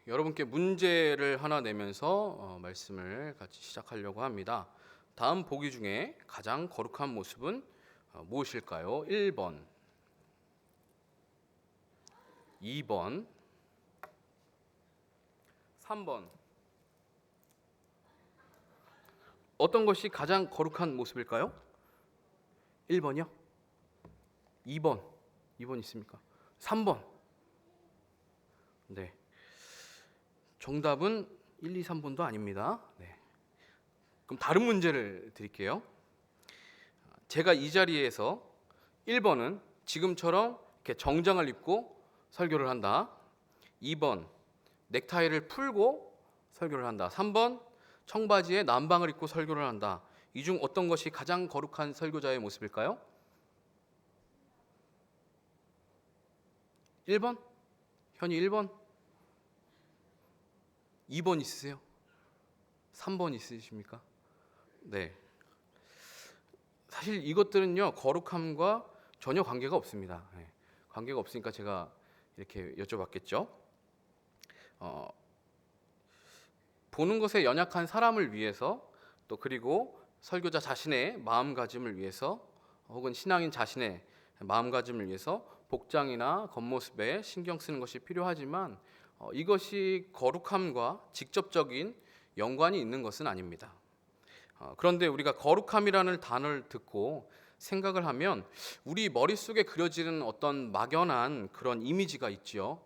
여러분께 문제를 하나 내면서 말씀을 같이 시작하려고 합니다. 다음 보기 중에 가장 거룩한 모습은 무엇일까요? 1번, 2번, 3번. 어떤 것이 가장 거룩한 모습일까요? 1번이요? 2번. 2번 있습니까? 3번. 네. 정답은 1, 2, 3번도 아닙니다. 네. 그럼 다른 문제를 드릴게요. 제가 이 자리에서 1번은 지금처럼 이렇게 정장을 입고 설교를 한다. 2번, 넥타이를 풀고 설교를 한다. 3번, 청바지에 남방을 입고 설교를 한다. 이 중 어떤 것이 가장 거룩한 설교자의 모습일까요? 1번? 현이 1번? 2번 있으세요? 3번 있으십니까? 네. 사실 이것들은요, 거룩함과 전혀 관계가 없습니다. 네. 관계가 없으니까 제가 이렇게 여쭤봤겠죠. 보는 것에 연약한 사람을 위해서, 또 그리고 설교자 자신의 마음가짐을 위해서, 혹은 신앙인 자신의 마음가짐을 위해서 복장이나 겉모습에 신경 쓰는 것이 필요하지만 이것이 거룩함과 직접적인 연관이 있는 것은 아닙니다. 그런데 우리가 거룩함이라는 단어를 듣고 생각을 하면 우리 머릿속에 그려지는 어떤 막연한 그런 이미지가 있지요.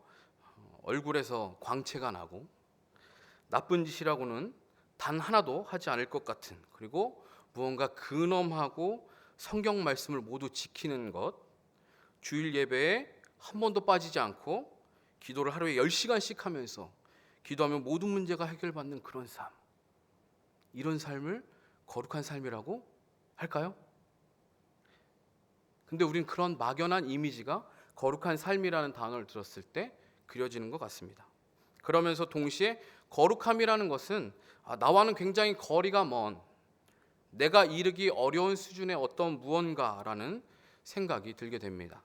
얼굴에서 광채가 나고 나쁜 짓이라고는 단 하나도 하지 않을 것 같은, 그리고 무언가 근엄하고 성경 말씀을 모두 지키는 것, 주일 예배에 한 번도 빠지지 않고 기도를 하루에 10시간씩 하면서 기도하면 모든 문제가 해결받는 그런 삶, 이런 삶을 거룩한 삶이라고 할까요? 근데 우린 그런 막연한 이미지가 거룩한 삶이라는 단어를 들었을 때 그려지는 것 같습니다. 그러면서 동시에 거룩함이라는 것은 나와는 굉장히 거리가 먼, 내가 이르기 어려운 수준의 어떤 무언가라는 생각이 들게 됩니다.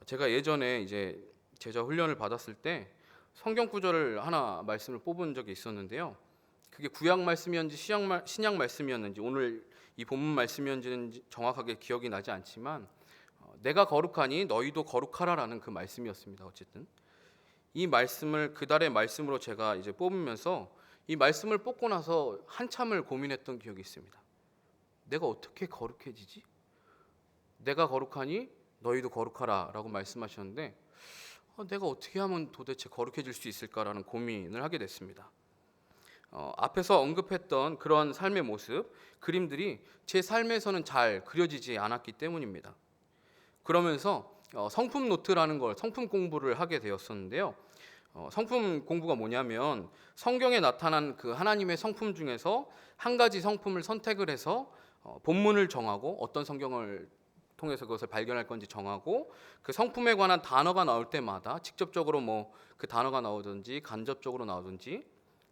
제가 예전에 이제 제자 훈련을 받았을 때 성경 구절을 하나 말씀을 뽑은 적이 있었는데요. 그게 구약 말씀이었는지 신약 말씀이었는지, 오늘 이 본문 말씀이었는지는 정확하게 기억이 나지 않지만 내가 거룩하니 너희도 거룩하라라는 그 말씀이었습니다. 어쨌든 이 말씀을 그달의 말씀으로 제가 이제 뽑으면서 이 말씀을 뽑고 나서 한참을 고민했던 기억이 있습니다. 내가 어떻게 거룩해지지? 내가 거룩하니 너희도 거룩하라라고 말씀하셨는데 내가 어떻게 하면 도대체 거룩해질 수 있을까라는 고민을 하게 됐습니다. 앞에서 언급했던 그런 삶의 모습, 그림들이 제 삶에서는 잘 그려지지 않았기 때문입니다. 그러면서 성품 노트라는 걸, 성품 공부를 하게 되었었는데요. 성품 공부가 뭐냐면 성경에 나타난 그 하나님의 성품 중에서 한 가지 성품을 선택을 해서 본문을 정하고 어떤 성경을 통해서 그것을 발견할 건지 정하고, 그 성품에 관한 단어가 나올 때마다 직접적으로 뭐 그 단어가 나오든지 간접적으로 나오든지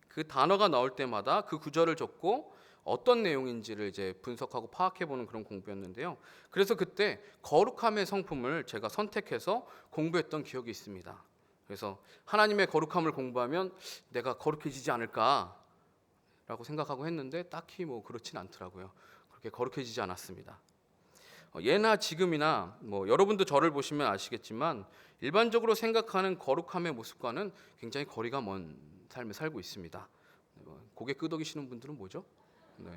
그 단어가 나올 때마다 그 구절을 적고 어떤 내용인지를 이제 분석하고 파악해보는 그런 공부였는데요. 그래서 그때 거룩함의 성품을 제가 선택해서 공부했던 기억이 있습니다. 그래서 하나님의 거룩함을 공부하면 내가 거룩해지지 않을까라고 생각하고 했는데 딱히 뭐 그렇진 않더라고요. 그렇게 거룩해지지 않았습니다. 예나 지금이나 뭐 여러분도 저를 보시면 아시겠지만 일반적으로 생각하는 거룩함의 모습과는 굉장히 거리가 먼 삶을 살고 있습니다. 고개 끄덕이시는 분들은 뭐죠? 네.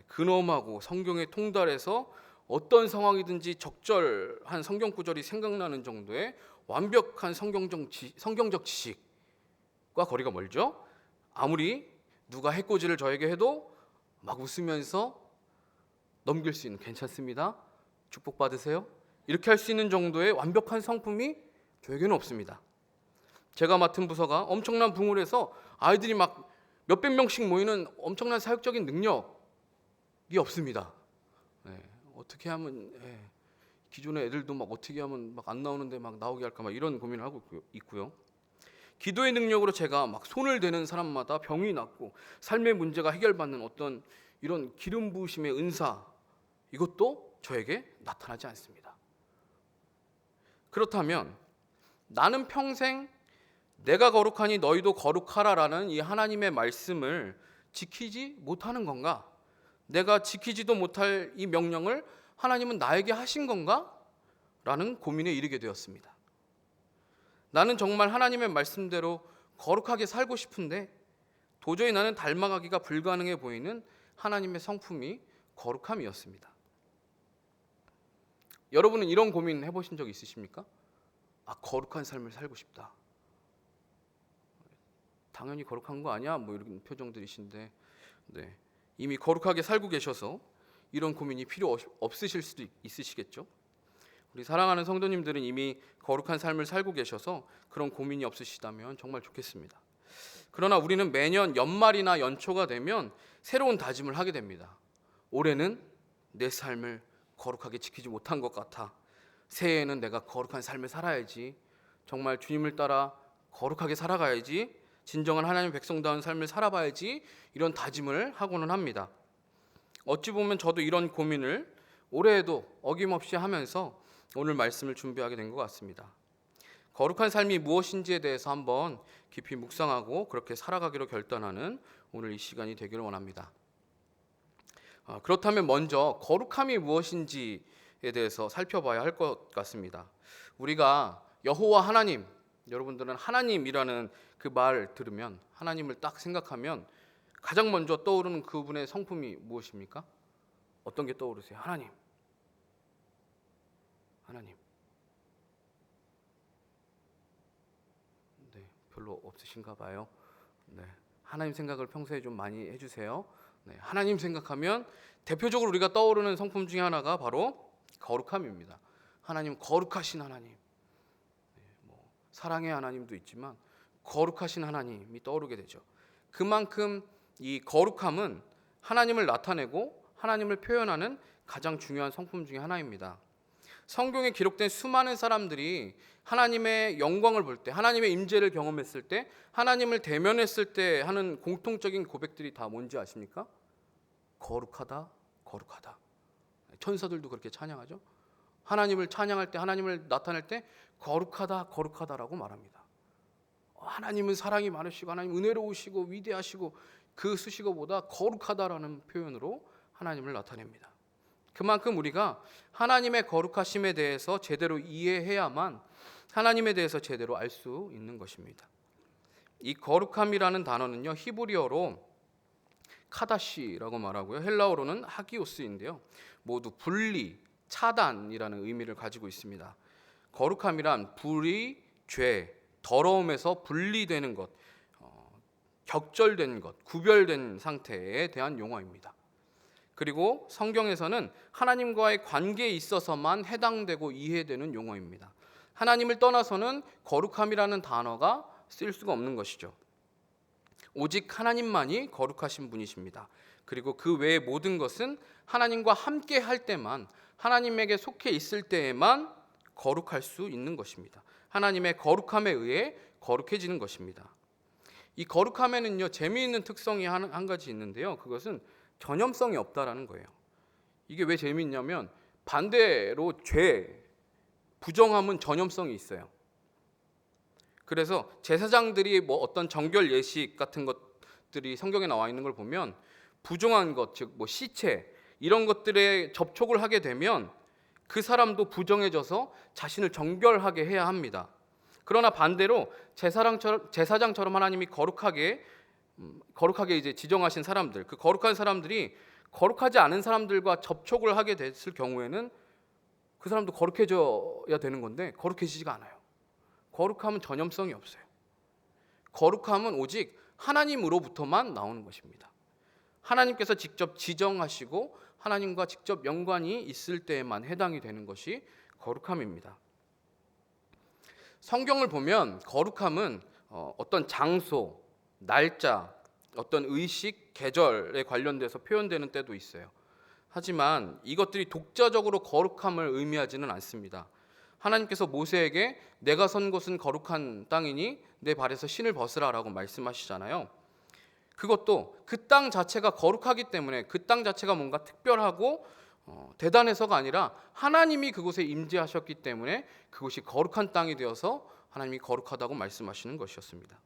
근엄하고 성경에 통달해서 어떤 상황이든지 적절한 성경 구절이 생각나는 정도의 완벽한 성경적 지식과 거리가 멀죠. 아무리 누가 해코지를 저에게 해도 막 웃으면서 넘길 수 있는, 괜찮습니다, 축복 받으세요, 이렇게 할 수 있는 정도의 완벽한 성품이 저에게는 없습니다. 제가 맡은 부서가 엄청난 붕을 해서 아이들이 막 몇백 명씩 모이는 엄청난 사역적인 능력이 없습니다. 어떻게 하면 기존의 애들도 막 어떻게 하면 막 안 나오는데 막 나오게 할까, 막 이런 고민을 하고 있고요. 기도의 능력으로 제가 막 손을 대는 사람마다 병이 낫고 삶의 문제가 해결받는 어떤 이런 기름 부으심의 은사, 이것도 저에게 나타나지 않습니다. 그렇다면 나는 평생 내가 거룩하니 너희도 거룩하라라는 이 하나님의 말씀을 지키지 못하는 건가? 내가 지키지도 못할 이 명령을 하나님은 나에게 하신 건가? 라는 고민에 이르게 되었습니다. 나는 정말 하나님의 말씀대로 거룩하게 살고 싶은데 도저히 나는 닮아가기가 불가능해 보이는 하나님의 성품이 거룩함이었습니다. 여러분은 이런 고민 해보신 적 있으십니까? 거룩한 삶을 살고 싶다. 당연히 거룩한 거 아니야? 뭐 이런 표정들이신데, 네. 이미 거룩하게 살고 계셔서 이런 고민이 필요 없으실 수도 있으시겠죠? 우리 사랑하는 성도님들은 이미 거룩한 삶을 살고 계셔서 그런 고민이 없으시다면 정말 좋겠습니다. 그러나 우리는 매년 연말이나 연초가 되면 새로운 다짐을 하게 됩니다. 올해는 내 삶을 거룩하게 지키지 못한 것 같아. 새해에는 내가 거룩한 삶을 살아야지. 정말 주님을 따라 거룩하게 살아가야지. 진정한 하나님의 백성다운 삶을 살아봐야지. 이런 다짐을 하고는 합니다. 어찌 보면 저도 이런 고민을 올해에도 어김없이 하면서 오늘 말씀을 준비하게 된 것 같습니다. 거룩한 삶이 무엇인지에 대해서 한번 깊이 묵상하고 그렇게 살아가기로 결단하는 오늘 이 시간이 되기를 원합니다. 그렇다면 먼저 거룩함이 무엇인지에 대해서 살펴봐야 할 것 같습니다. 우리가 여호와 하나님, 여러분들은 하나님이라는 그 말 들으면, 하나님을 딱 생각하면 가장 먼저 떠오르는 그분의 성품이 무엇입니까? 어떤 게 떠오르세요? 하나님. 네, 별로 없으신가 봐요. 네, 하나님 생각을 평소에 좀 많이 해주세요. 네, 하나님 생각하면 대표적으로 우리가 떠오르는 성품 중에 하나가 바로 거룩함입니다. 하나님, 거룩하신 하나님. 네, 사랑의 하나님도 있지만 거룩하신 하나님이 떠오르게 되죠. 그만큼 이 거룩함은 하나님을 나타내고 하나님을 표현하는 가장 중요한 성품 중에 하나입니다. 성경에 기록된 수많은 사람들이 하나님의 영광을 볼 때, 하나님의 임재를 경험했을 때, 하나님을 대면했을 때 하는 공통적인 고백들이 다 뭔지 아십니까? 거룩하다, 거룩하다. 천사들도 그렇게 찬양하죠. 하나님을 찬양할 때, 하나님을 나타낼 때 거룩하다, 거룩하다라고 말합니다. 하나님은 사랑이 많으시고 하나님 은혜로우시고 위대하시고 그 수식어보다 거룩하다라는 표현으로 하나님을 나타냅니다. 그만큼 우리가 하나님의 거룩하심에 대해서 제대로 이해해야만 하나님에 대해서 제대로 알 수 있는 것입니다. 이 거룩함이라는 단어는요, 히브리어로 카다시라고 말하고요, 헬라어로는 하기오스인데요, 모두 분리, 차단이라는 의미를 가지고 있습니다. 거룩함이란 불의, 죄, 더러움에서 분리되는 것, 격절된 것, 구별된 상태에 대한 용어입니다. 그리고 성경에서는 하나님과의 관계에 있어서만 해당되고 이해되는 용어입니다. 하나님을 떠나서는 거룩함이라는 단어가 쓸 수가 없는 것이죠. 오직 하나님만이 거룩하신 분이십니다. 그리고 그 외의 모든 것은 하나님과 함께 할 때만, 하나님에게 속해 있을 때에만 거룩할 수 있는 것입니다. 하나님의 거룩함에 의해 거룩해지는 것입니다. 이 거룩함에는요, 재미있는 특성이 한 가지 있는데요, 그것은 전염성이 없다라는 거예요. 이게 왜 재미있냐면 반대로 죄, 부정함은 전염성이 있어요. 그래서 제사장들이 어떤 정결 예식 같은 것들이 성경에 나와 있는 걸 보면 부정한 것, 즉 시체 이런 것들에 접촉을 하게 되면 그 사람도 부정해져서 자신을 정결하게 해야 합니다. 그러나 반대로 제사장처럼 하나님이 거룩하게 이제 지정하신 사람들, 그 거룩한 사람들이 거룩하지 않은 사람들과 접촉을 하게 됐을 경우에는 그 사람도 거룩해져야 되는 건데 거룩해지지가 않아요. 거룩함은 전염성이 없어요. 거룩함은 오직 하나님으로부터만 나오는 것입니다. 하나님께서 직접 지정하시고 하나님과 직접 연관이 있을 때에만 해당이 되는 것이 거룩함입니다. 성경을 보면 거룩함은 어떤 장소, 날짜, 어떤 의식, 계절에 관련돼서 표현되는 때도 있어요. 하지만 이것들이 독자적으로 거룩함을 의미하지는 않습니다. 하나님께서 모세에게 내가 선 곳은 거룩한 땅이니 내 발에서 신을 벗으라라고 말씀하시잖아요. 그것도 그 땅 자체가 거룩하기 때문에, 그 땅 자체가 뭔가 특별하고 대단해서가 아니라 하나님이 그곳에 임재하셨기 때문에 그곳이 거룩한 땅이 되어서 하나님이 거룩하다고 말씀하시는 것이었습니다.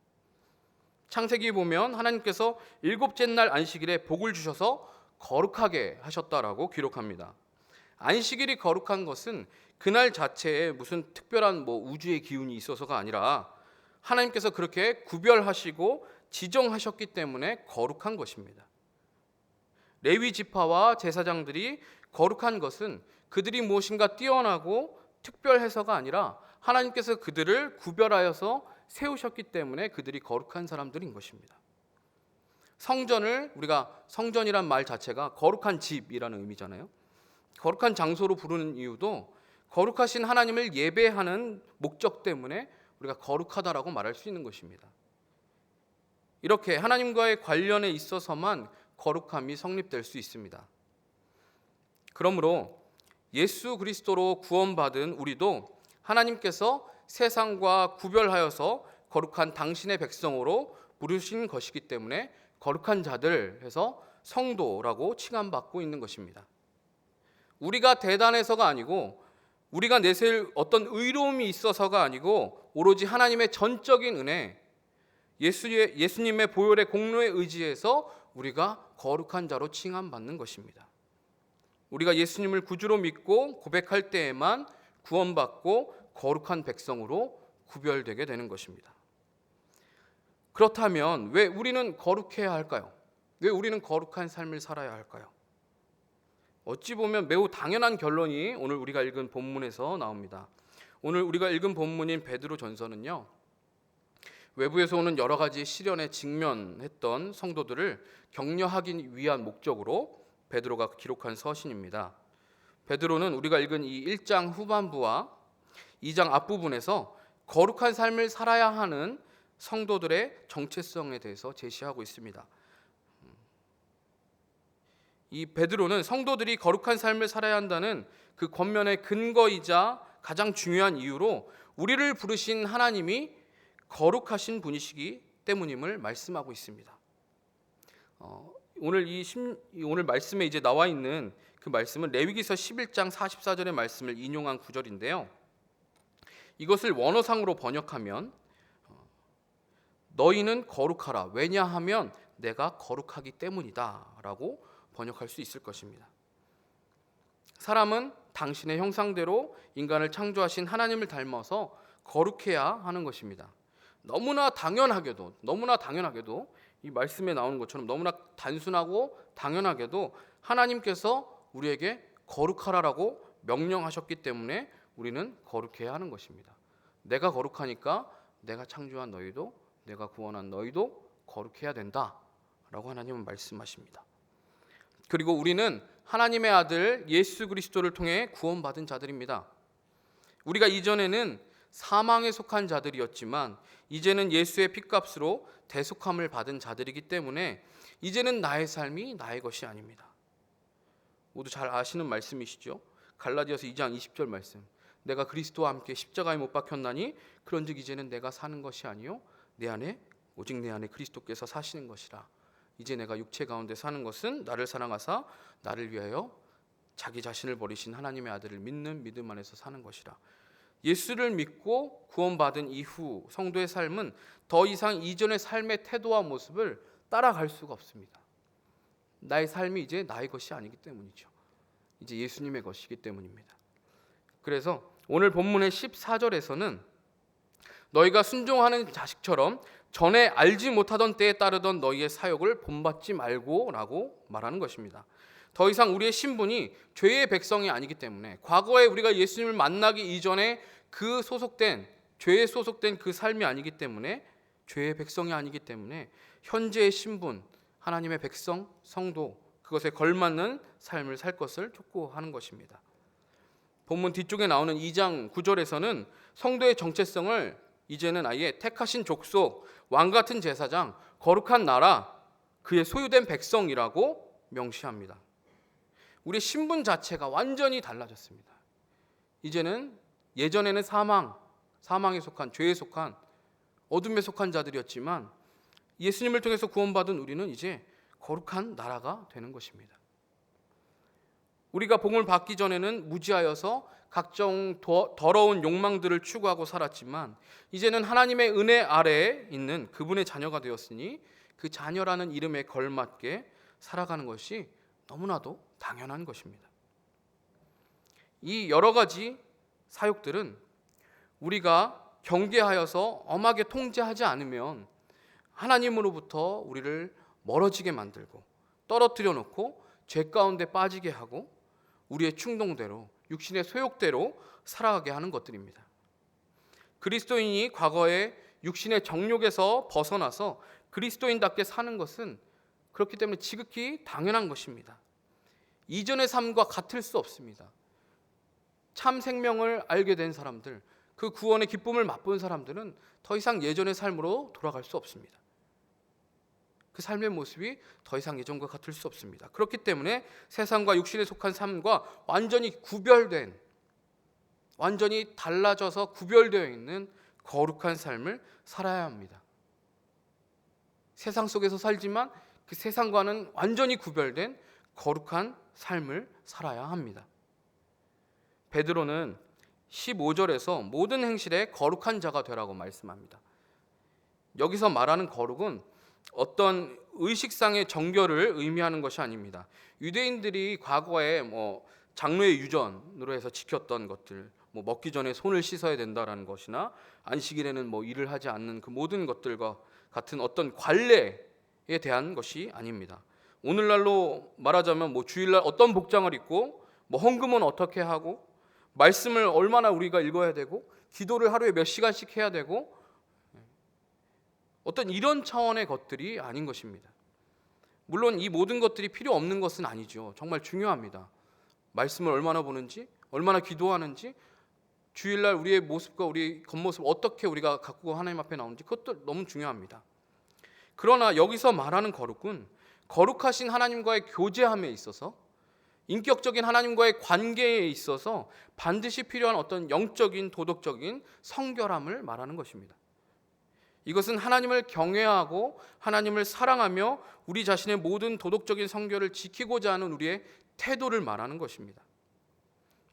창세기 보면 하나님께서 일곱째 날 안식일에 복을 주셔서 거룩하게 하셨다라고 기록합니다. 안식일이 거룩한 것은 그날 자체에 무슨 특별한 우주의 기운이 있어서가 아니라 하나님께서 그렇게 구별하시고 지정하셨기 때문에 거룩한 것입니다. 레위 지파와 제사장들이 거룩한 것은 그들이 무엇인가 뛰어나고 특별해서가 아니라 하나님께서 그들을 구별하여서 세우셨기 때문에 그들이 거룩한 사람들인 것입니다. 성전을 우리가 성전이란 말 자체가 거룩한 집이라는 의미잖아요. 거룩한 장소로 부르는 이유도 거룩하신 하나님을 예배하는 목적 때문에 우리가 거룩하다라고 말할 수 있는 것입니다. 이렇게 하나님과의 관련에 있어서만 거룩함이 성립될 수 있습니다. 그러므로 예수 그리스도로 구원받은 우리도 하나님께서 세상과 구별하여서 거룩한 당신의 백성으로 부르신 것이기 때문에 거룩한 자들 해서 성도라고 칭함받고 있는 것입니다. 우리가 대단해서가 아니고 우리가 내세울 어떤 의로움이 있어서가 아니고 오로지 하나님의 전적인 은혜, 예수님의 보혈의 공로에 의지해서 우리가 거룩한 자로 칭함받는 것입니다. 우리가 예수님을 구주로 믿고 고백할 때에만 구원받고 거룩한 백성으로 구별되게 되는 것입니다. 그렇다면 왜 우리는 거룩해야 할까요? 왜 우리는 거룩한 삶을 살아야 할까요? 어찌 보면 매우 당연한 결론이 오늘 우리가 읽은 본문에서 나옵니다. 오늘 우리가 읽은 본문인 베드로 전서는요, 외부에서 오는 여러 가지 시련에 직면했던 성도들을 격려하기 위한 목적으로 베드로가 기록한 서신입니다. 베드로는 우리가 읽은 이 1장 후반부와 2장 앞부분에서 거룩한 삶을 살아야 하는 성도들의 정체성에 대해서 제시하고 있습니다. 이 베드로는 성도들이 거룩한 삶을 살아야 한다는 그 권면의 근거이자 가장 중요한 이유로 우리를 부르신 하나님이 거룩하신 분이시기 때문임을 말씀하고 있습니다. 오늘 말씀에 이제 나와 있는 그 말씀은 레위기서 11장 44절의 말씀을 인용한 구절인데요. 이것을 원어상으로 번역하면 너희는 거룩하라. 왜냐하면 내가 거룩하기 때문이다 라고 번역할 수 있을 것입니다. 사람은 당신의 형상대로 인간을 창조하신 하나님을 닮아서 거룩해야 하는 것입니다. 너무나 당연하게도 이 말씀에 나오는 것처럼 너무나 단순하고 당연하게도 하나님께서 우리에게 거룩하라라고 명령하셨기 때문에 우리는 거룩해야 하는 것입니다. 내가 거룩하니까 내가 창조한 너희도, 내가 구원한 너희도 거룩해야 된다라고 하나님은 말씀하십니다. 그리고 우리는 하나님의 아들 예수 그리스도를 통해 구원받은 자들입니다. 우리가 이전에는 사망에 속한 자들이었지만 이제는 예수의 핏값으로 대속함을 받은 자들이기 때문에 이제는 나의 삶이 나의 것이 아닙니다. 모두 잘 아시는 말씀이시죠? 갈라디아서 2장 20절 말씀. 내가 그리스도와 함께 십자가에 못 박혔나니 그런즉 이제는 내가 사는 것이 아니요 오직 내 안에 그리스도께서 사시는 것이라. 이제 내가 육체 가운데 사는 것은 나를 사랑하사 나를 위하여 자기 자신을 버리신 하나님의 아들을 믿는 믿음 안에서 사는 것이라. 예수를 믿고 구원받은 이후 성도의 삶은 더 이상 이전의 삶의 태도와 모습을 따라갈 수가 없습니다. 나의 삶이 이제 나의 것이 아니기 때문이죠. 이제 예수님의 것이기 때문입니다. 그래서 오늘 본문의 14절에서는 너희가 순종하는 자식처럼 전에 알지 못하던 때에 따르던 너희의 사욕을 본받지 말고 라고 말하는 것입니다. 더 이상 우리의 신분이 죄의 백성이 아니기 때문에 과거에 우리가 예수님을 만나기 이전에 죄에 소속된 그 삶이 아니기 때문에 죄의 백성이 아니기 때문에 현재의 신분, 하나님의 백성, 성도 그것에 걸맞는 삶을 살 것을 촉구하는 것입니다. 본문 뒤쪽에 나오는 2장 9절에서는 성도의 정체성을 이제는 아예 택하신 족속, 왕같은 제사장, 거룩한 나라, 그의 소유된 백성이라고 명시합니다. 우리의 신분 자체가 완전히 달라졌습니다. 이제는 예전에는 사망에 속한, 죄에 속한, 어둠에 속한 자들이었지만 예수님을 통해서 구원받은 우리는 이제 거룩한 나라가 되는 것입니다. 우리가 복음을 받기 전에는 무지하여서 각종 더러운 욕망들을 추구하고 살았지만 이제는 하나님의 은혜 아래에 있는 그분의 자녀가 되었으니 그 자녀라는 이름에 걸맞게 살아가는 것이 너무나도 당연한 것입니다. 이 여러 가지 사욕들은 우리가 경계하여서 엄하게 통제하지 않으면 하나님으로부터 우리를 멀어지게 만들고 떨어뜨려 놓고 죄 가운데 빠지게 하고 우리의 충동대로 육신의 소욕대로 살아가게 하는 것들입니다. 그리스도인이 과거에 육신의 정욕에서 벗어나서 그리스도인답게 사는 것은 그렇기 때문에 지극히 당연한 것입니다. 이전의 삶과 같을 수 없습니다. 참 생명을 알게 된 사람들, 그 구원의 기쁨을 맛본 사람들은 더 이상 예전의 삶으로 돌아갈 수 없습니다. 그 삶의 모습이 더 이상 예전과 같을 수 없습니다. 그렇기 때문에 세상과 육신에 속한 삶과 완전히 구별된, 완전히 달라져서 구별되어 있는 거룩한 삶을 살아야 합니다. 세상 속에서 살지만 그 세상과는 완전히 구별된 거룩한 삶을 살아야 합니다. 베드로는 15절에서 모든 행실에 거룩한 자가 되라고 말씀합니다. 여기서 말하는 거룩은 어떤 의식상의 정결을 의미하는 것이 아닙니다. 유대인들이 과거에 장로의 유전으로 해서 지켰던 것들, 먹기 전에 손을 씻어야 된다라는 것이나 안식일에는 일을 하지 않는 그 모든 것들과 같은 어떤 관례에 대한 것이 아닙니다. 오늘날로 말하자면 주일날 어떤 복장을 입고 헌금은 어떻게 하고 말씀을 얼마나 우리가 읽어야 되고 기도를 하루에 몇 시간씩 해야 되고 어떤 이런 차원의 것들이 아닌 것입니다. 물론 이 모든 것들이 필요 없는 것은 아니죠. 정말 중요합니다. 말씀을 얼마나 보는지, 얼마나 기도하는지, 주일날 우리의 모습과 우리 겉모습 어떻게 우리가 갖고 하나님 앞에 나오는지 그것도 너무 중요합니다. 그러나 여기서 말하는 거룩은 거룩하신 하나님과의 교제함에 있어서, 인격적인 하나님과의 관계에 있어서 반드시 필요한 어떤 영적인 도덕적인 성결함을 말하는 것입니다. 이것은 하나님을 경외하고 하나님을 사랑하며 우리 자신의 모든 도덕적인 성결을 지키고자 하는 우리의 태도를 말하는 것입니다.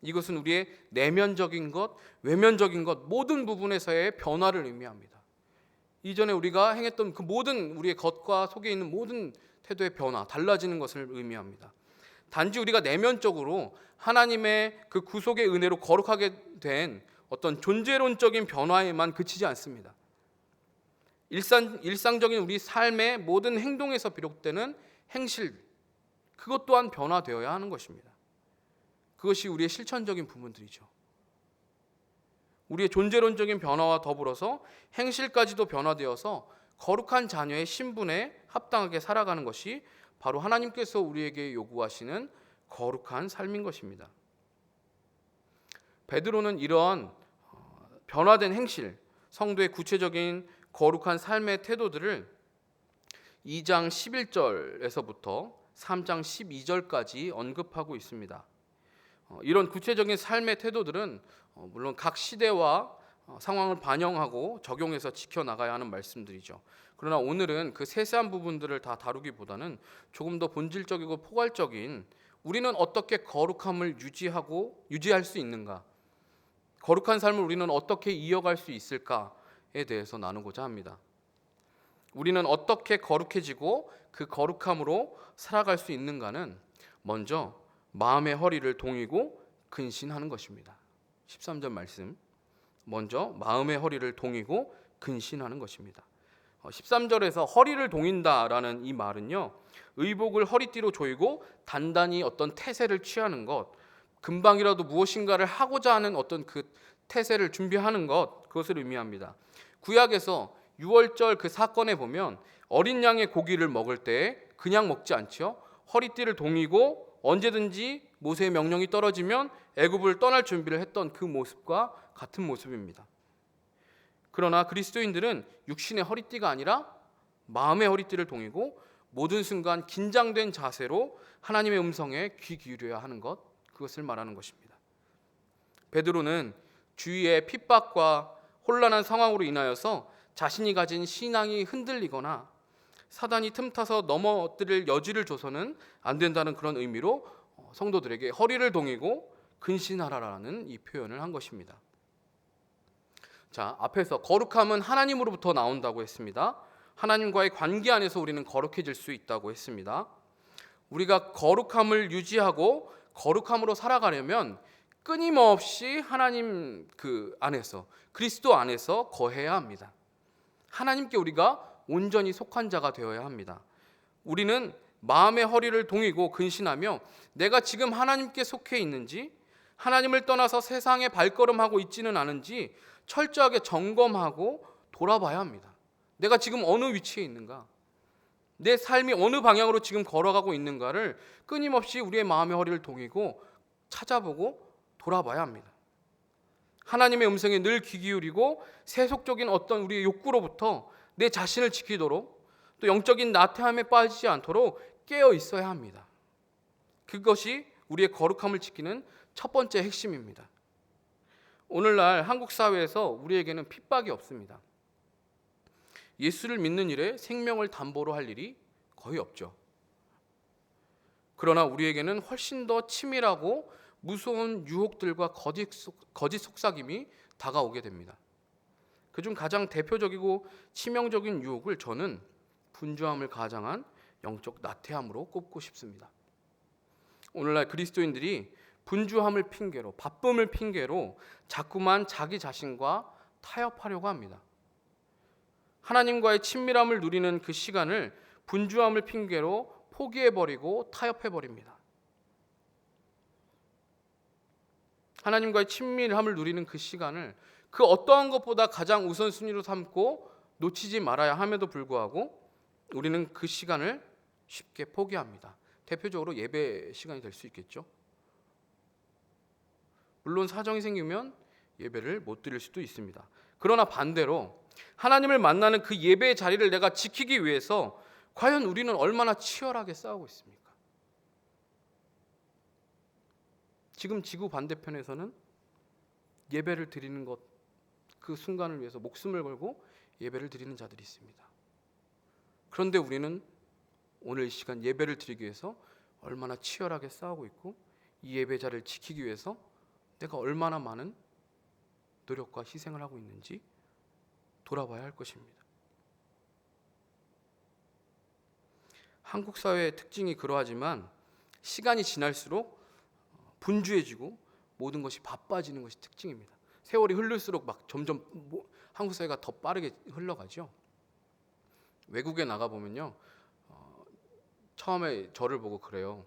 이것은 우리의 내면적인 것, 외면적인 것 모든 부분에서의 변화를 의미합니다. 이전에 우리가 행했던 그 모든 우리의 겉과 속에 있는 모든 태도의 변화, 달라지는 것을 의미합니다. 단지 우리가 내면적으로 하나님의 그 구속의 은혜로 거룩하게 된 어떤 존재론적인 변화에만 그치지 않습니다. 일상적인 우리 삶의 모든 행동에서 비롯되는 행실, 그것 또한 변화되어야 하는 것입니다. 그것이 우리의 실천적인 부분들이죠. 우리의 존재론적인 변화와 더불어서 행실까지도 변화되어서 거룩한 자녀의 신분에 합당하게 살아가는 것이 바로 하나님께서 우리에게 요구하시는 거룩한 삶인 것입니다. 베드로는 이러한 변화된 행실, 성도의 구체적인 거룩한 삶의 태도들을 2장 11절에서부터 3장 12절까지 언급하고 있습니다. 이런 구체적인 삶의 태도들은 물론 각 시대와 상황을 반영하고 적용해서 지켜나가야 하는 말씀들이죠. 그러나 오늘은 그 세세한 부분들을 다 다루기보다는 조금 더 본질적이고 포괄적인 우리는 어떻게 거룩함을 유지할 수 있는가, 거룩한 삶을 우리는 어떻게 이어갈 수 있을까에 대해서 나누고자 합니다. 우리는 어떻게 거룩해지고 그 거룩함으로 살아갈 수 있는가는 먼저 마음의 허리를 동이고 근신하는 것입니다. 13절 말씀, 먼저 마음의 허리를 동이고 근신하는 것입니다. 13절에서 허리를 동인다라는 이 말은요, 의복을 허리띠로 조이고 단단히 어떤 태세를 취하는 것, 금방이라도 무엇인가를 하고자 하는 어떤 그 태세를 준비하는 것, 그것을 의미합니다. 구약에서 유월절 그 사건에 보면 어린 양의 고기를 먹을 때 그냥 먹지 않죠. 허리띠를 동이고 언제든지 모세의 명령이 떨어지면 애굽을 떠날 준비를 했던 그 모습과 같은 모습입니다. 그러나 그리스도인들은 육신의 허리띠가 아니라 마음의 허리띠를 동이고 모든 순간 긴장된 자세로 하나님의 음성에 귀 기울여야 하는 것, 그것을 말하는 것입니다. 베드로는 주위의 핍박과 혼란한 상황으로 인하여서 자신이 가진 신앙이 흔들리거나 사단이 틈타서 넘어뜨릴 여지를 줘서는 안 된다는 그런 의미로 성도들에게 허리를 동이고 근신하라라는 이 표현을 한 것입니다. 자, 앞에서 거룩함은 하나님으로부터 나온다고 했습니다. 하나님과의 관계 안에서 우리는 거룩해질 수 있다고 했습니다. 우리가 거룩함을 유지하고 거룩함으로 살아가려면 끊임없이 하나님 안에서, 그리스도 안에서 거해야 합니다. 하나님께 우리가 온전히 속한 자가 되어야 합니다. 우리는 마음의 허리를 동이고 근신하며 내가 지금 하나님께 속해 있는지, 하나님을 떠나서 세상에 발걸음하고 있지는 않은지 철저하게 점검하고 돌아봐야 합니다. 내가 지금 어느 위치에 있는가, 내 삶이 어느 방향으로 지금 걸어가고 있는가를 끊임없이 우리의 마음의 허리를 동이고 찾아보고 돌아봐야 합니다. 하나님의 음성에 늘 귀 기울이고 세속적인 어떤 우리의 욕구로부터 내 자신을 지키도록, 또 영적인 나태함에 빠지지 않도록 깨어 있어야 합니다. 그것이 우리의 거룩함을 지키는 첫 번째 핵심입니다. 오늘날 한국 사회에서 우리에게는 핍박이 없습니다. 예수를 믿는 일에 생명을 담보로 할 일이 거의 없죠. 그러나 우리에게는 훨씬 더 치밀하고 무서운 유혹들과 거짓 속삭임이 다가오게 됩니다. 그중 가장 대표적이고 치명적인 유혹을 저는 분주함을 가장한 영적 나태함으로 꼽고 싶습니다. 오늘날 그리스도인들이 분주함을 핑계로, 바쁨을 핑계로 자꾸만 자기 자신과 타협하려고 합니다. 하나님과의 친밀함을 누리는 그 시간을 분주함을 핑계로 포기해버리고 타협해버립니다. 하나님과의 친밀함을 누리는 그 시간을 그 어떠한 것보다 가장 우선순위로 삼고 놓치지 말아야 함에도 불구하고 우리는 그 시간을 쉽게 포기합니다. 대표적으로 예배 시간이 될 수 있겠죠. 물론 사정이 생기면 예배를 못 드릴 수도 있습니다. 그러나 반대로 하나님을 만나는 그 예배의 자리를 내가 지키기 위해서 과연 우리는 얼마나 치열하게 싸우고 있습니까? 지금 지구 반대편에서는 예배를 드리는 것, 그 순간을 위해서 목숨을 걸고 예배를 드리는 자들이 있습니다. 그런데 우리는 오늘 이 시간 예배를 드리기 위해서 얼마나 치열하게 싸우고 있고, 이 예배 자리를 지키기 위해서 내가 얼마나 많은 노력과 희생을 하고 있는지 돌아봐야 할 것입니다. 한국 사회의 특징이 그러하지만 시간이 지날수록 분주해지고 모든 것이 바빠지는 것이 특징입니다. 세월이 흐를수록 막 점점 한국 사회가 더 빠르게 흘러가죠. 외국에 나가 보면요, 처음에 저를 보고 그래요.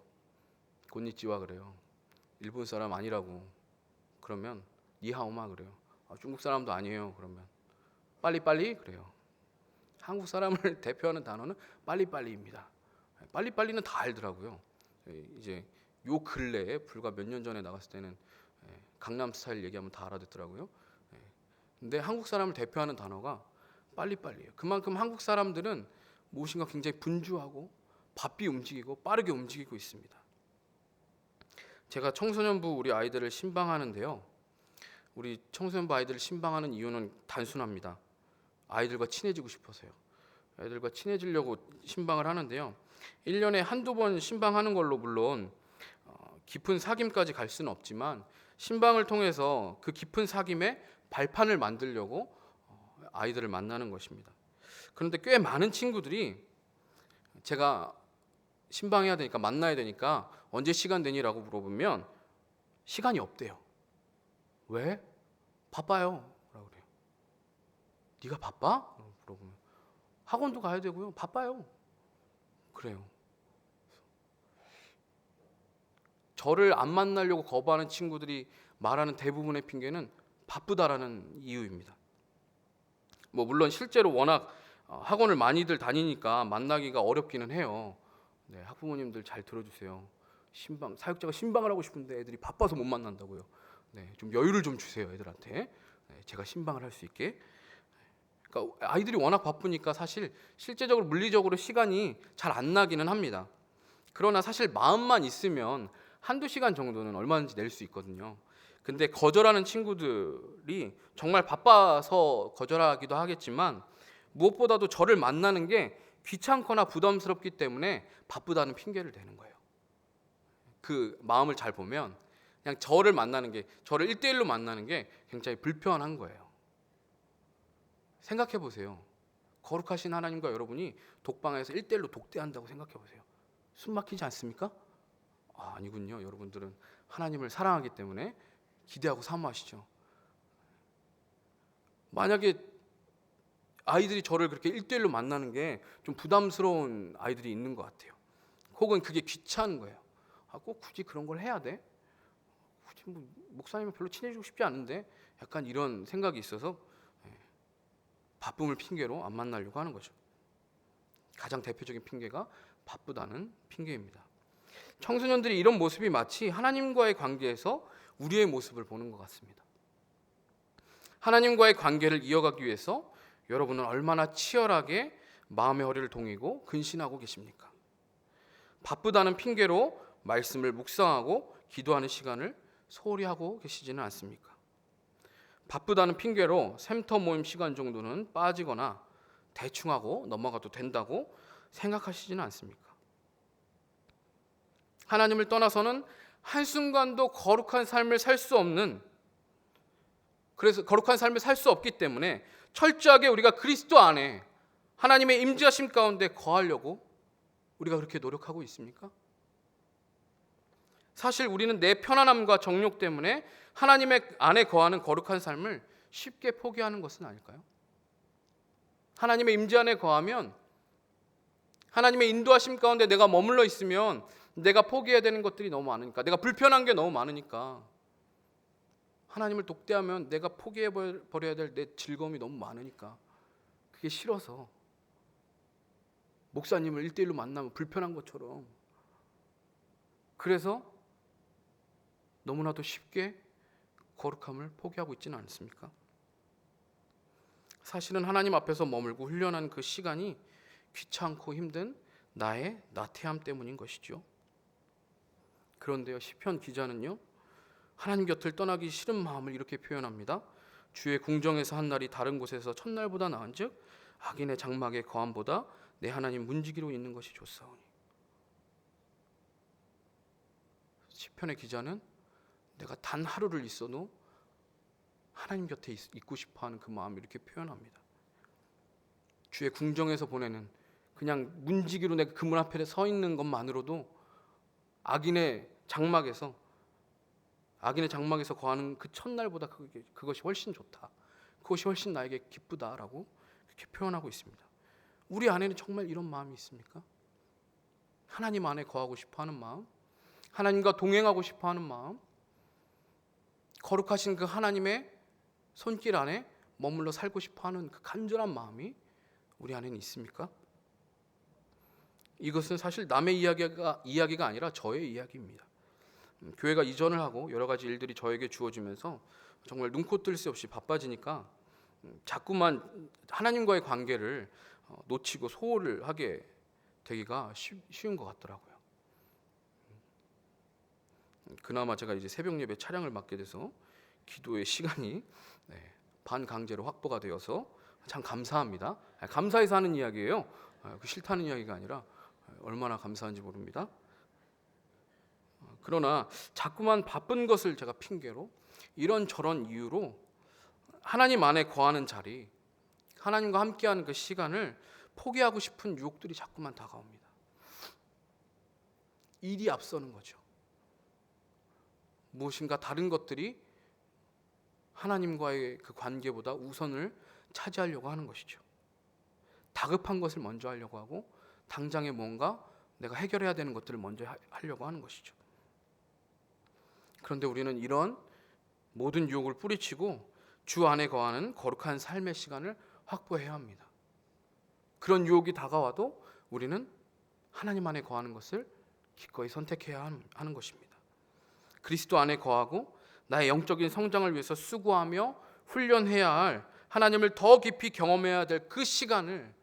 곤니찌와 그래요. 일본 사람 아니라고. 그러면 니하오마 그래요. 중국 사람도 아니에요. 그러면 빨리빨리 그래요. 한국 사람을 대표하는 단어는 빨리빨리입니다. 빨리빨리는 다 알더라고요. 이제 요 근래에 불과 몇 년 전에 나갔을 때는 강남 스타일 얘기하면 다 알아듣더라고요. 근데 한국 사람을 대표하는 단어가 빨리빨리예요. 그만큼 한국 사람들은 무엇인가 굉장히 분주하고 바삐 움직이고 빠르게 움직이고 있습니다. 제가 청소년부 우리 아이들을 신방하는데요, 우리 청소년부 아이들을 신방하는 이유는 단순합니다. 아이들과 친해지고 싶어서요. 아이들과 친해지려고 신방을 하는데요, 1년에 한두 번 신방하는 걸로 물론 깊은 사귐까지 갈 수는 없지만 신방을 통해서 그 깊은 사귐의 발판을 만들려고 아이들을 만나는 것입니다. 그런데 꽤 많은 친구들이 제가 신방해야 되니까, 만나야 되니까 언제 시간 되니라고 물어보면 시간이 없대요. 왜? 바빠요 라고 그래요. 네가 바빠? 물어보면 학원도 가야 되고요. 바빠요. 그래요. 저를 안 만나려고 거부하는 친구들이 말하는 대부분의 핑계는 바쁘다라는 이유입니다. 물론 실제로 워낙 학원을 많이들 다니니까 만나기가 어렵기는 해요. 네, 학부모님들 잘 들어주세요. 사역자가 신방을 하고 싶은데 애들이 바빠서 못 만난다고요. 네, 좀 여유를 좀 주세요, 애들한테. 네, 제가 신방을 할 수 있게. 그러니까 아이들이 워낙 바쁘니까 사실 실제적으로 물리적으로 시간이 잘 안 나기는 합니다. 그러나 사실 마음만 있으면 한두 시간 정도는 얼마든지 낼 수 있거든요. 근데 거절하는 친구들이 정말 바빠서 거절하기도 하겠지만 무엇보다도 저를 만나는 게 귀찮거나 부담스럽기 때문에 바쁘다는 핑계를 대는 거예요. 그 마음을 잘 보면 그냥 저를 1대1로 만나는 게 굉장히 불편한 거예요. 생각해 보세요. 거룩하신 하나님과 여러분이 독방에서 1대1로 독대한다고 생각해 보세요. 숨 막히지 않습니까? 아니군요. 여러분들은 하나님을 사랑하기 때문에 기대하고 사모하시죠. 만약에 아이들이 저를 그렇게 1대1로 만나는 게 좀 부담스러운 아이들이 있는 것 같아요. 혹은 그게 귀찮은 거예요. 꼭 굳이 그런 걸 해야 돼? 굳이 목사님은 별로 친해지고 싶지 않은데, 약간 이런 생각이 있어서 바쁨을 핑계로 안 만나려고 하는 거죠. 가장 대표적인 핑계가 바쁘다는 핑계입니다. 청소년들이 이런 모습이 마치 하나님과의 관계에서 우리의 모습을 보는 것 같습니다. 하나님과의 관계를 이어가기 위해서 여러분은 얼마나 치열하게 마음의 허리를 동이고 근신하고 계십니까? 바쁘다는 핑계로 말씀을 묵상하고 기도하는 시간을 소홀히 하고 계시지는 않습니까? 바쁘다는 핑계로 샘터 모임 시간 정도는 빠지거나 대충 하고 넘어가도 된다고 생각하시지는 않습니까? 하나님을 떠나서는 한순간도 거룩한 삶을 살 수 없는, 그래서 거룩한 삶을 살 수 없기 때문에 철저하게 우리가 그리스도 안에 하나님의 임재하심 가운데 거하려고 우리가 그렇게 노력하고 있습니까? 사실 우리는 내 편안함과 정욕 때문에 하나님의 안에 거하는 거룩한 삶을 쉽게 포기하는 것은 아닐까요? 하나님의 임재 안에 거하면, 하나님의 인도하심 가운데 내가 머물러 있으면 내가 포기해야 되는 것들이 너무 많으니까, 내가 불편한 게 너무 많으니까, 하나님을 독대하면 내가 포기해버려야 될 내 즐거움이 너무 많으니까 그게 싫어서 목사님을 1대1로 만나면 불편한 것처럼, 그래서 너무나도 쉽게 거룩함을 포기하고 있지는 않습니까? 사실은 하나님 앞에서 머물고 훈련한 그 시간이 귀찮고 힘든 나의 나태함 때문인 것이죠. 그런데요, 시편 기자는요, 하나님 곁을 떠나기 싫은 마음을 이렇게 표현합니다. 주의 궁정에서 한 날이 다른 곳에서 첫날보다 나은즉 악인의 장막의 거함보다 내 하나님 문지기로 있는 것이 좋사오니. 시편의 기자는 내가 단 하루를 있어도 하나님 곁에 있고 싶어하는 그 마음을 이렇게 표현합니다. 주의 궁정에서 보내는, 그냥 문지기로 내가 그 문 앞에 서 있는 것만으로도 악인의 장막에서 거하는 그 첫날보다 그것이 훨씬 좋다, 그것이 훨씬 나에게 기쁘다라고 그렇게 표현하고 있습니다. 우리 안에는 정말 이런 마음이 있습니까? 하나님 안에 거하고 싶어하는 마음, 하나님과 동행하고 싶어하는 마음, 거룩하신 그 하나님의 손길 안에 머물러 살고 싶어하는 그 간절한 마음이 우리 안에는 있습니까? 이것은 사실 남의 이야기가 아니라 저의 이야기입니다. 교회가 이전을 하고 여러 가지 일들이 저에게 주어지면서 정말 눈코 뜰 새 없이 바빠지니까 자꾸만 하나님과의 관계를 놓치고 소홀을 하게 되기가 쉬운 것 같더라고요. 그나마 제가 이제 새벽 예배 촬영을 맡게 돼서 기도의 시간이 반강제로 확보가 되어서 참 감사합니다. 감사해서 하는 이야기예요. 싫다는 이야기가 아니라 얼마나 감사한지 모릅니다. 그러나 자꾸만 바쁜 것을 제가 핑계로 이런저런 이유로 하나님 안에 거하는 자리, 하나님과 함께하는 그 시간을 포기하고 싶은 유혹들이 자꾸만 다가옵니다. 일이 앞서는 거죠. 무엇인가 다른 것들이 하나님과의 그 관계보다 우선을 차지하려고 하는 것이죠. 다급한 것을 먼저 하려고 하고 당장에 뭔가 내가 해결해야 되는 것들을 먼저 하려고 하는 것이죠. 그런데 우리는 이런 모든 유혹을 뿌리치고 주 안에 거하는 거룩한 삶의 시간을 확보해야 합니다. 그런 유혹이 다가와도 우리는 하나님 안에 거하는 것을 기꺼이 선택해야 하는 것입니다. 그리스도 안에 거하고 나의 영적인 성장을 위해서 수고하며 훈련해야 할, 하나님을 더 깊이 경험해야 될 그 시간을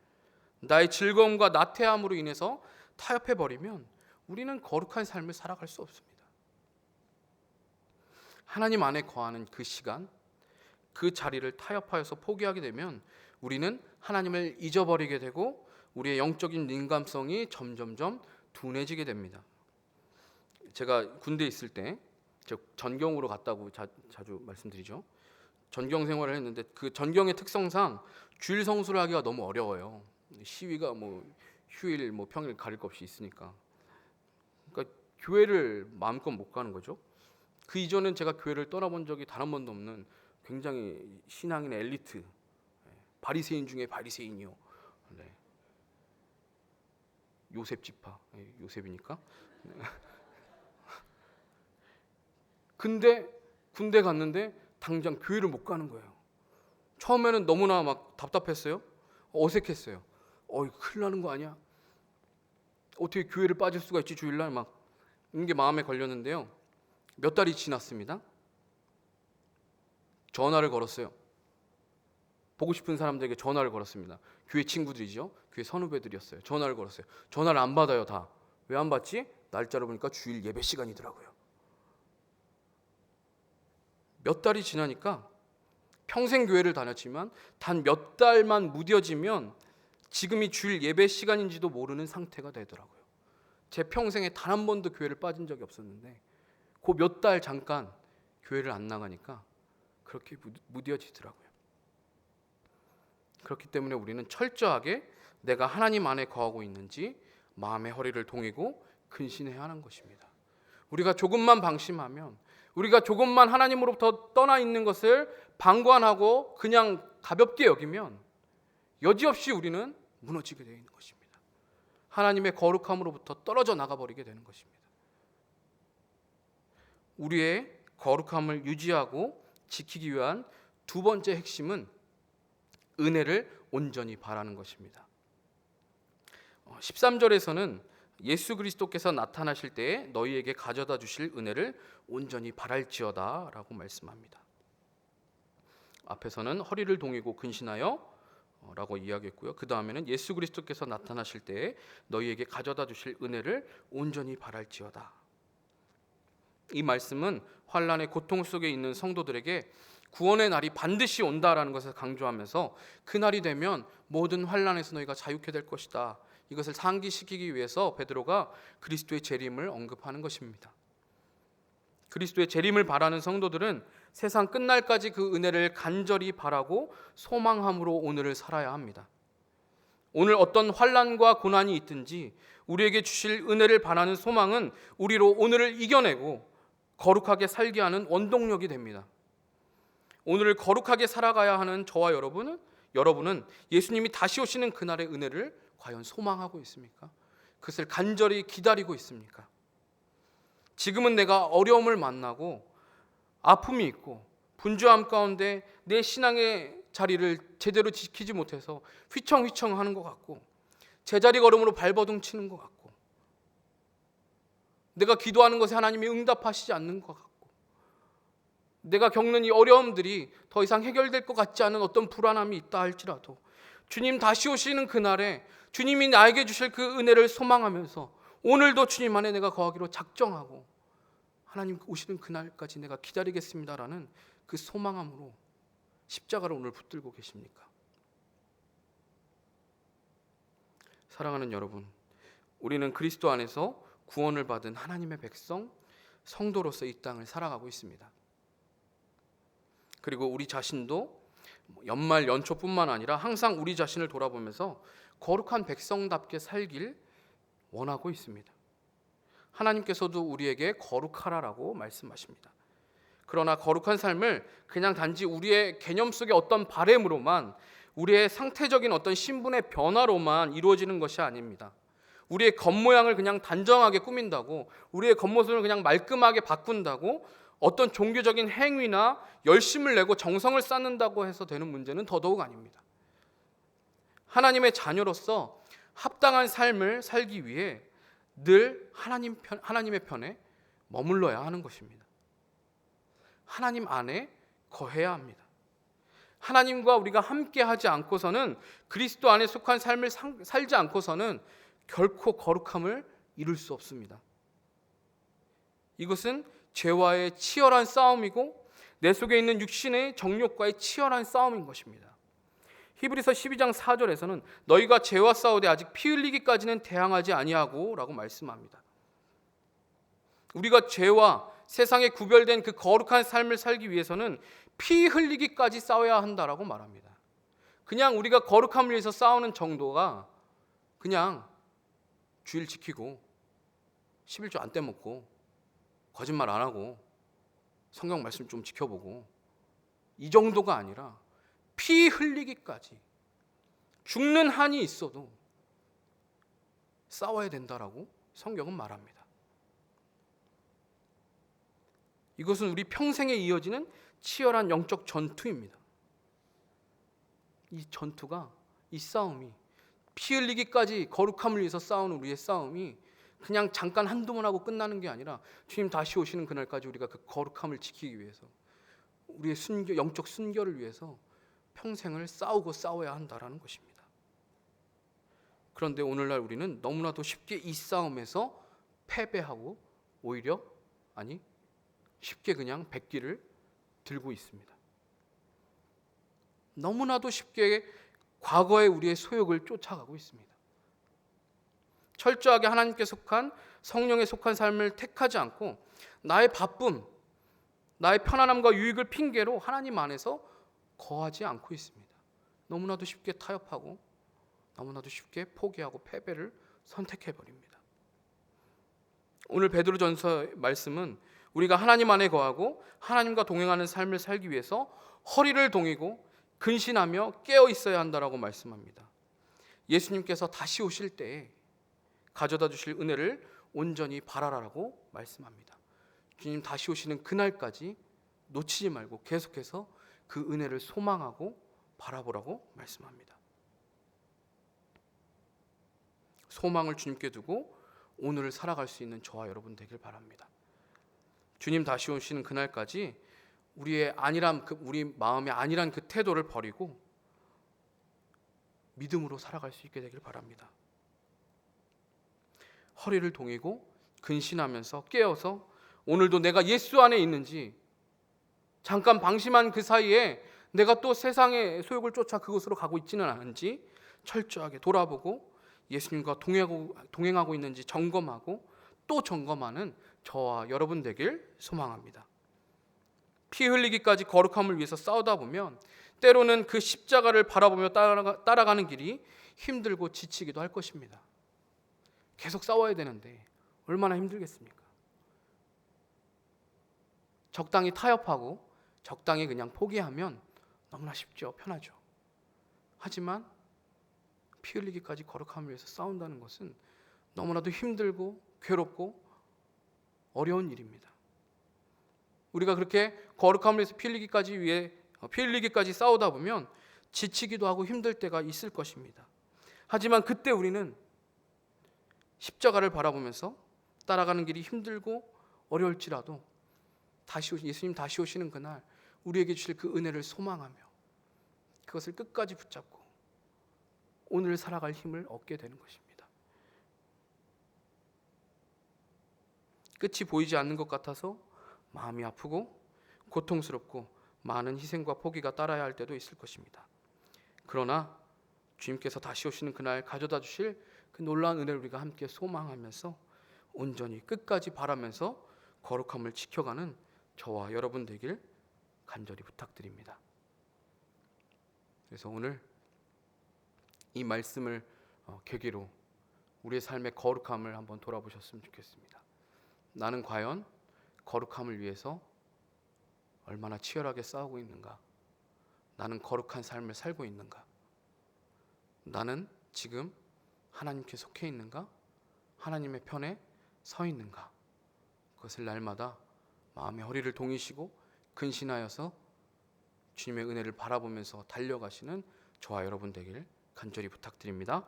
나의 즐거움과 나태함으로 인해서 타협해버리면 우리는 거룩한 삶을 살아갈 수 없습니다. 하나님 안에 거하는 그 시간, 그 자리를 타협하여서 포기하게 되면 우리는 하나님을 잊어버리게 되고 우리의 영적인 민감성이 점점점 둔해지게 됩니다. 제가 군대에 있을 때 전경으로 갔다고 자주 말씀드리죠. 전경 생활을 했는데 그 전경의 특성상 주일 성수를 하기가 너무 어려워요. 시위가 뭐 휴일 뭐 평일 가릴 것 없이 있으니까. 그러니까 교회를 마음껏 못 가는 거죠. 그 이전엔 제가 교회를 떠나본 적이 단 한 번도 없는 굉장히 신앙인의 엘리트, 바리새인 중에 바리새인이요. 네. 요셉 지파, 요셉이니까. 근데 군대 갔는데 당장 교회를 못 가는 거예요. 처음에는 너무나 막 답답했어요. 어색했어요. 큰일 나는 거 아니야? 어떻게 교회를 빠질 수가 있지 주일날 막 이런 게 마음에 걸렸는데요. 몇 달이 지났습니다. 전화를 걸었어요. 보고 싶은 사람들에게 전화를 걸었습니다. 교회 친구들이죠. 교회 선후배들이었어요. 전화를 걸었어요. 전화를 안 받아요 다. 왜 안 받지? 날짜를 보니까 주일 예배 시간이더라고요. 몇 달이 지나니까 평생 교회를 다녔지만 단 몇 달만 무뎌지면 지금이 주일 예배 시간인지도 모르는 상태가 되더라고요. 제 평생에 단 한 번도 교회를 빠진 적이 없었는데 그 몇 달 잠깐 교회를 안 나가니까 그렇게 무뎌지더라고요. 그렇기 때문에 우리는 철저하게 내가 하나님 안에 거하고 있는지 마음의 허리를 동이고 근신해야 하는 것입니다. 우리가 조금만 방심하면, 우리가 조금만 하나님으로부터 떠나 있는 것을 방관하고 그냥 가볍게 여기면 여지없이 우리는 무너지게 되어 있는 것입니다. 하나님의 거룩함으로부터 떨어져 나가버리게 되는 것입니다. 우리의 거룩함을 유지하고 지키기 위한 두 번째 핵심은 은혜를 온전히 바라는 것입니다. 13절에서는 예수 그리스도께서 나타나실 때에 너희에게 가져다 주실 은혜를 온전히 바랄지어다 라고 말씀합니다. 앞에서는 허리를 동이고 근신하여 라고 이야기했고요. 그 다음에는 예수 그리스도께서 나타나실 때에 너희에게 가져다 주실 은혜를 온전히 바랄지어다. 이 말씀은 환난의 고통 속에 있는 성도들에게 구원의 날이 반드시 온다라는 것을 강조하면서 그 날이 되면 모든 환난에서 너희가 자유케 될 것이다. 이것을 상기시키기 위해서 베드로가 그리스도의 재림을 언급하는 것입니다. 그리스도의 재림을 바라는 성도들은 세상 끝날까지 그 은혜를 간절히 바라고 소망함으로 오늘을 살아야 합니다. 오늘 어떤 환난과 고난이 있든지 우리에게 주실 은혜를 바라는 소망은 우리로 오늘을 이겨내고 거룩하게 살게 하는 원동력이 됩니다. 오늘을 거룩하게 살아가야 하는 저와 여러분은 예수님이 다시 오시는 그날의 은혜를 과연 소망하고 있습니까? 그것을 간절히 기다리고 있습니까? 지금은 내가 어려움을 만나고 아픔이 있고 분주함 가운데 내 신앙의 자리를 제대로 지키지 못해서 휘청휘청 하는 것 같고 제자리 걸음으로 발버둥 치는 것 같고 내가 기도하는 것에 하나님이 응답하시지 않는 것 같고 내가 겪는 이 어려움들이 더 이상 해결될 것 같지 않은 어떤 불안함이 있다 할지라도 주님 다시 오시는 그날에 주님이 나에게 주실 그 은혜를 소망하면서 오늘도 주님 안에 내가 거하기로 작정하고 하나님 오시는 그날까지 내가 기다리겠습니다라는 그 소망함으로 십자가를 오늘 붙들고 계십니까? 사랑하는 여러분, 우리는 그리스도 안에서 구원을 받은 하나님의 백성, 성도로서 이 땅을 살아가고 있습니다. 그리고 우리 자신도 연말 연초뿐만 아니라 항상 우리 자신을 돌아보면서 거룩한 백성답게 살길 원하고 있습니다. 하나님께서도 우리에게 거룩하라라고 말씀하십니다. 그러나 거룩한 삶을 그냥 단지 우리의 개념 속의 어떤 바램으로만, 우리의 상태적인 어떤 신분의 변화로만 이루어지는 것이 아닙니다. 우리의 겉모양을 그냥 단정하게 꾸민다고, 우리의 겉모습을 그냥 말끔하게 바꾼다고 어떤 종교적인 행위나 열심을 내고 정성을 쌓는다고 해서 되는 문제는 더더욱 아닙니다. 하나님의 자녀로서 합당한 삶을 살기 위해 늘 하나님의 편에 머물러야 하는 것입니다. 하나님 안에 거해야 합니다. 하나님과 우리가 함께하지 않고서는, 그리스도 안에 속한 삶을 살지 않고서는 결코 거룩함을 이룰 수 없습니다. 이것은 죄와의 치열한 싸움이고 내 속에 있는 육신의 정욕과의 치열한 싸움인 것입니다. 히브리서 12장 4절에서는 너희가 죄와 싸우되 아직 피 흘리기까지는 대항하지 아니하고 라고 말씀합니다. 우리가 죄와 세상에 구별된 그 거룩한 삶을 살기 위해서는 피 흘리기까지 싸워야 한다라고 말합니다. 그냥 우리가 거룩함을 위해서 싸우는 정도가 그냥 주일 지키고 11조 안 떼먹고 거짓말 안 하고 성경 말씀 좀 지켜보고 이 정도가 아니라 피 흘리기까지 죽는 한이 있어도 싸워야 된다라고 성경은 말합니다. 이것은 우리 평생에 이어지는 치열한 영적 전투입니다. 이 전투가, 이 싸움이, 피 흘리기까지 거룩함을 위해서 싸우는 우리의 싸움이 그냥 잠깐 한두 번 하고 끝나는 게 아니라 주님 다시 오시는 그날까지 우리가 그 거룩함을 지키기 위해서, 우리의 영적 순결을 위해서 평생을 싸워야 한다라는 것입니다. 그런데 오늘날 우리는 너무나도 쉽게 이 싸움에서 패배하고 오히려 쉽게 그냥 백기를 들고 있습니다. 너무나도 쉽게 과거의 우리의 소욕을 쫓아가고 있습니다. 철저하게 하나님께 속한, 성령에 속한 삶을 택하지 않고 나의 바쁨, 나의 편안함과 유익을 핑계로 하나님 안에서 거하지 않고 있습니다. 너무나도 쉽게 타협하고 너무나도 쉽게 포기하고 패배를 선택해버립니다. 오늘 베드로전서의 말씀은 우리가 하나님 안에 거하고 하나님과 동행하는 삶을 살기 위해서 허리를 동이고 근신하며 깨어 있어야 한다라고 말씀합니다. 예수님께서 다시 오실 때에 가져다 주실 은혜를 온전히 바라라라고 말씀합니다. 주님 다시 오시는 그날까지 놓치지 말고 계속해서 그 은혜를 소망하고 바라보라고 말씀합니다. 소망을 주님께 두고 오늘을 살아갈 수 있는 저와 여러분 되길 바랍니다. 주님 다시 오시는 그날까지 우리의 안일함, 우리 마음의 안일한 그 태도를 버리고 믿음으로 살아갈 수 있게 되길 바랍니다. 허리를 동이고 근신하면서 깨어서 오늘도 내가 예수 안에 있는지, 잠깐 방심한 그 사이에 내가 또 세상의 소욕을 쫓아 그곳으로 가고 있지는 않은지 철저하게 돌아보고 예수님과 동행하고 있는지 점검하고 또 점검하는 저와 여러분 되길 소망합니다. 피 흘리기까지 거룩함을 위해서 싸우다 보면 때로는 그 십자가를 바라보며 따라가는 길이 힘들고 지치기도 할 것입니다. 계속 싸워야 되는데 얼마나 힘들겠습니까? 적당히 타협하고 적당히 그냥 포기하면 너무나 쉽죠. 편하죠. 하지만 피 흘리기까지 거룩함을 위해서 싸운다는 것은 너무나도 힘들고 괴롭고 어려운 일입니다. 우리가 그렇게 거룩함을 위해서 피 흘리기까지 싸우다 보면 지치기도 하고 힘들 때가 있을 것입니다. 하지만 그때 우리는 십자가를 바라보면서 따라가는 길이 힘들고 어려울지라도 예수님 다시 오시는 그날 우리에게 주실 그 은혜를 소망하며 그것을 끝까지 붙잡고 오늘 살아갈 힘을 얻게 되는 것입니다. 끝이 보이지 않는 것 같아서 마음이 아프고 고통스럽고 많은 희생과 포기가 따라야 할 때도 있을 것입니다. 그러나 주님께서 다시 오시는 그날 가져다 주실 그 놀라운 은혜를 우리가 함께 소망하면서 온전히 끝까지 바라면서 거룩함을 지켜가는 저와 여러분 되길 간절히 부탁드립니다. 그래서 오늘 이 말씀을 계기로 우리의 삶의 거룩함을 한번 돌아보셨으면 좋겠습니다. 나는 과연 거룩함을 위해서 얼마나 치열하게 싸우고 있는가? 나는 거룩한 삶을 살고 있는가? 나는 지금 하나님께 속해 있는가? 하나님의 편에 서 있는가? 그것을 날마다 마음의 허리를 동이시고 근신하여서 주님의 은혜를 바라보면서 달려가시는 저와 여러분 되길 간절히 부탁드립니다.